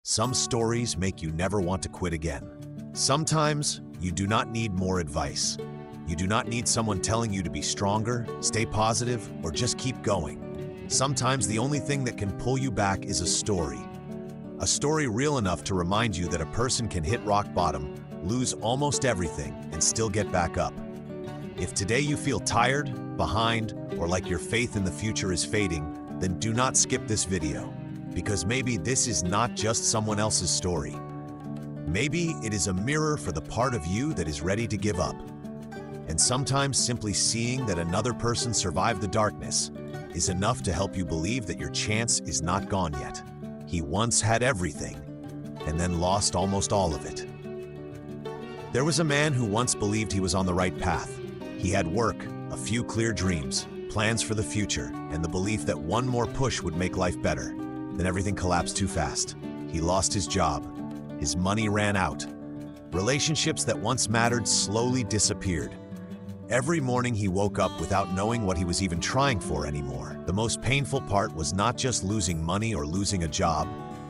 Some stories make you never want to quit again. Sometimes you do not need more advice. You do not need someone telling you to be stronger, stay positive, or just keep going. Sometimes the only thing that can pull you back is a story. A story real enough to remind you that a person can hit rock bottom, lose almost everything, and still get back up. If today you feel tired, behind, or like your faith in the future is fading, then do not skip this video, because maybe this is not just someone else's story. Maybe it is a mirror for the part of you that is ready to give up. And sometimes simply seeing that another person survived the darkness is enough to help you believe that your chance is not gone yet. He once had everything, and then lost almost all of it. There was a man who once believed he was on the right path. He had work, a few clear dreams, plans for the future, and the belief that one more push would make life better. Then everything collapsed too fast. He lost his job. His money ran out. Relationships that once mattered slowly disappeared. Every morning he woke up without knowing what he was even trying for anymore. The most painful part was not just losing money or losing a job,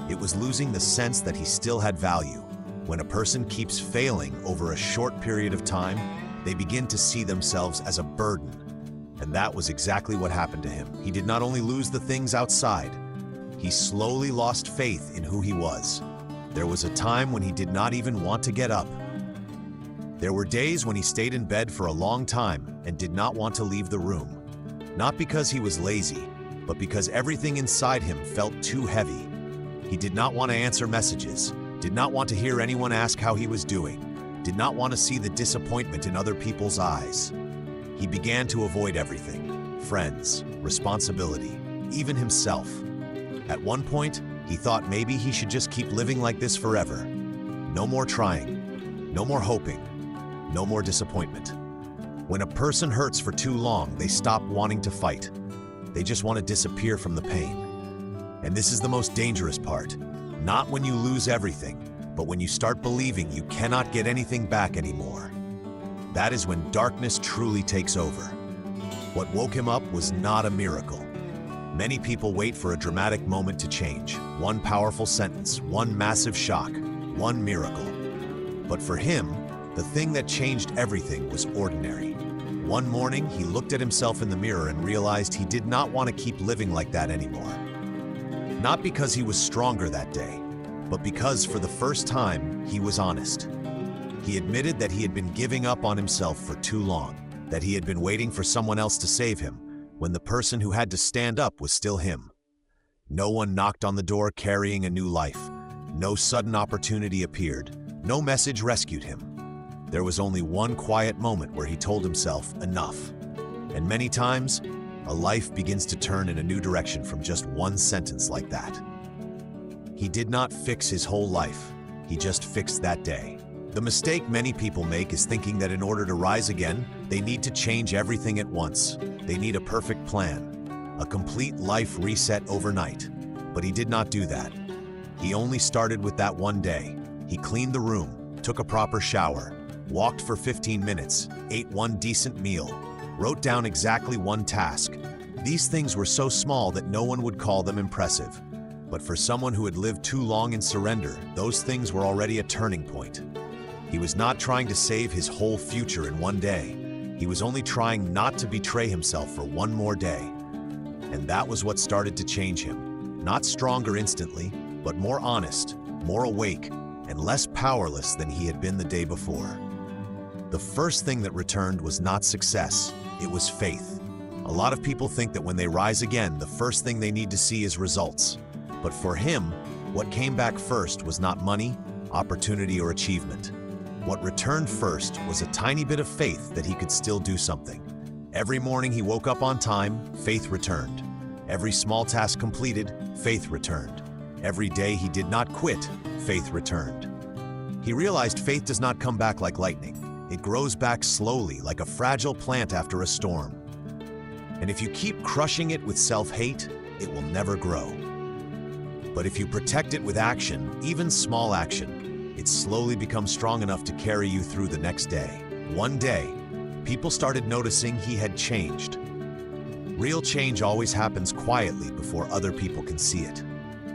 it was losing the sense that he still had value. When a person keeps failing over a short period of time, they begin to see themselves as a burden. And that was exactly what happened to him. He did not only lose the things outside, he slowly lost faith in who he was. There was a time when he did not even want to get up. There were days when he stayed in bed for a long time and did not want to leave the room. Not because he was lazy, but because everything inside him felt too heavy. He did not want to answer messages, did not want to hear anyone ask how he was doing, did not want to see the disappointment in other people's eyes. He began to avoid everything: friends, responsibility, even himself. At one point, he thought maybe he should just keep living like this forever. No more trying, no more hoping, no more disappointment. When a person hurts for too long, they stop wanting to fight. They just want to disappear from the pain. And this is the most dangerous part. Not when you lose everything, but when you start believing you cannot get anything back anymore. That is when darkness truly takes over. What woke him up was not a miracle. Many people wait for a dramatic moment to change. One powerful sentence, one massive shock, one miracle. But for him, the thing that changed everything was ordinary. One morning, he looked at himself in the mirror and realized he did not want to keep living like that anymore. Not because he was stronger that day, but because for the first time, he was honest. He admitted that he had been giving up on himself for too long, that he had been waiting for someone else to save him, when the person who had to stand up was still him. No one knocked on the door carrying a new life. No sudden opportunity appeared. No message rescued him. There was only one quiet moment where he told himself, enough. And many times, a life begins to turn in a new direction from just one sentence like that. He did not fix his whole life. He just fixed that day. The mistake many people make is thinking that in order to rise again, they need to change everything at once. They need a perfect plan, a complete life reset overnight. But he did not do that. He only started with that one day. He cleaned the room, took a proper shower, walked for 15 minutes, ate one decent meal, wrote down exactly one task. These things were so small that no one would call them impressive. But for someone who had lived too long in surrender, those things were already a turning point. He was not trying to save his whole future in one day. He was only trying not to betray himself for one more day. And that was what started to change him. Not stronger instantly, but more honest, more awake, and less powerless than he had been the day before. The first thing that returned was not success, it was faith. A lot of people think that when they rise again, the first thing they need to see is results. But for him, what came back first was not money, opportunity, or achievement. What returned first was a tiny bit of faith that he could still do something. Every morning he woke up on time, faith returned. Every small task completed, faith returned. Every day he did not quit, faith returned. He realized faith does not come back like lightning. It grows back slowly, like a fragile plant after a storm. And if you keep crushing it with self-hate, it will never grow. But if you protect it with action, even small action, it slowly becomes strong enough to carry you through the next day. One day, people started noticing he had changed. Real change always happens quietly before other people can see it.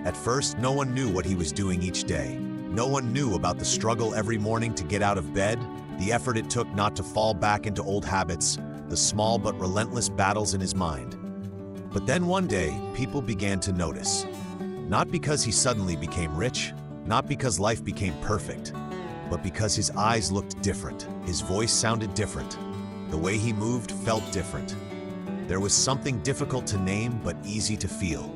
At first, no one knew what he was doing each day. No one knew about the struggle every morning to get out of bed, the effort it took not to fall back into old habits, the small but relentless battles in his mind. But then one day, people began to notice. Not because he suddenly became rich, not because life became perfect, but because his eyes looked different, his voice sounded different, the way he moved felt different. There was something difficult to name but easy to feel.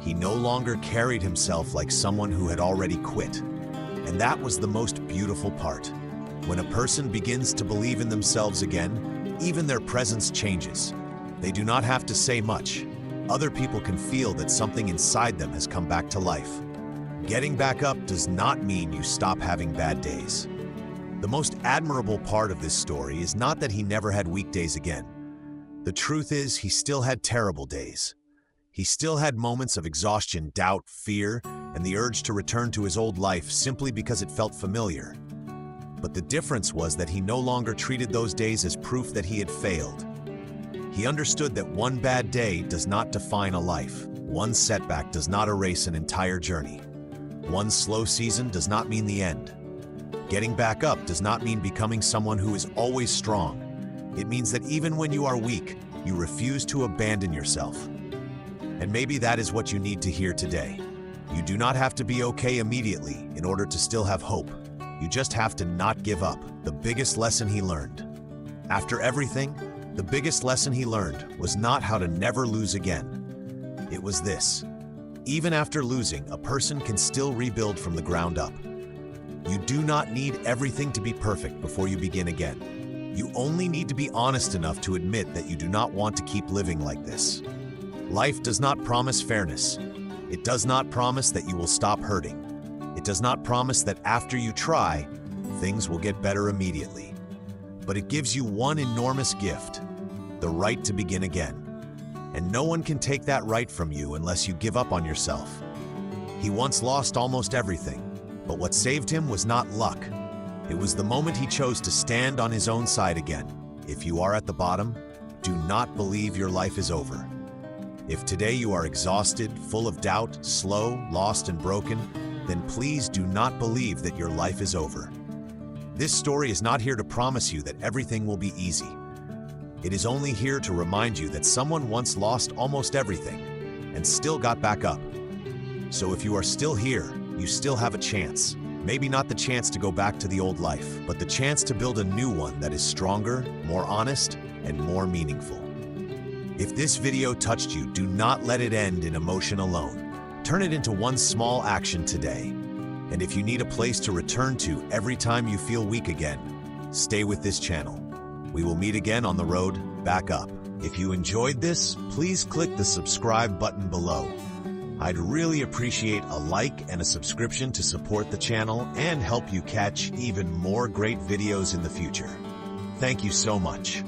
He no longer carried himself like someone who had already quit. And that was the most beautiful part. When a person begins to believe in themselves again, even their presence changes. They do not have to say much. Other people can feel that something inside them has come back to life. Getting back up does not mean you stop having bad days. The most admirable part of this story is not that he never had weak days again. The truth is, he still had terrible days. He still had moments of exhaustion, doubt, fear, and the urge to return to his old life simply because it felt familiar. But the difference was that he no longer treated those days as proof that he had failed. He understood that one bad day does not define a life. One setback does not erase an entire journey. One slow season does not mean the end. Getting back up does not mean becoming someone who is always strong. It means that even when you are weak, you refuse to abandon yourself. And maybe that is what you need to hear today. You do not have to be okay immediately in order to still have hope. You just have to not give up. The biggest lesson he learned. After everything, the biggest lesson he learned was not how to never lose again. It was this. Even after losing, a person can still rebuild from the ground up. You do not need everything to be perfect before you begin again. You only need to be honest enough to admit that you do not want to keep living like this. Life does not promise fairness. It does not promise that you will stop hurting. It does not promise that after you try, things will get better immediately. But it gives you one enormous gift, the right to begin again. And no one can take that right from you unless you give up on yourself. He once lost almost everything, but what saved him was not luck. It was the moment he chose to stand on his own side again. If you are at the bottom, do not believe your life is over. If today you are exhausted, full of doubt, slow, lost, and broken, then please do not believe that your life is over. This story is not here to promise you that everything will be easy. It is only here to remind you that someone once lost almost everything and still got back up. So if you are still here, you still have a chance. Maybe not the chance to go back to the old life, but the chance to build a new one that is stronger, more honest, and more meaningful. If this video touched you, do not let it end in emotion alone. Turn it into one small action today. And if you need a place to return to every time you feel weak again, stay with this channel. We will meet again on the road back up. If you enjoyed this, please click the subscribe button below. I'd really appreciate a like and a subscription to support the channel and help you catch even more great videos in the future. Thank you so much.